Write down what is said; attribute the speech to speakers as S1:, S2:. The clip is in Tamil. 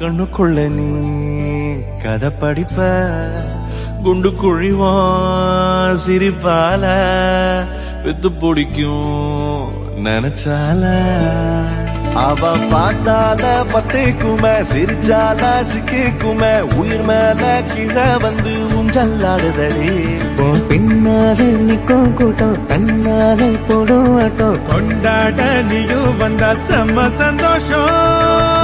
S1: கண்ணுக்குள்ள நீ கதை படிப்ப குண்டு குழிவான் சிரிப்பால வித்து பிடிக்கும் நினைச்சால அவ பாட்டால பத்திக்குமே சிரிச்சால சிக்கிக்குமே உயிர் மேல கீழே வந்து ஊஞ்சல்லாடுதடி
S2: பின்னாலே நிக்கும் கூட்டம் தன்னாலே போடும் ஆட்டம்
S1: கொண்டாட நீயும் வந்தா செம்ம சந்தோஷம்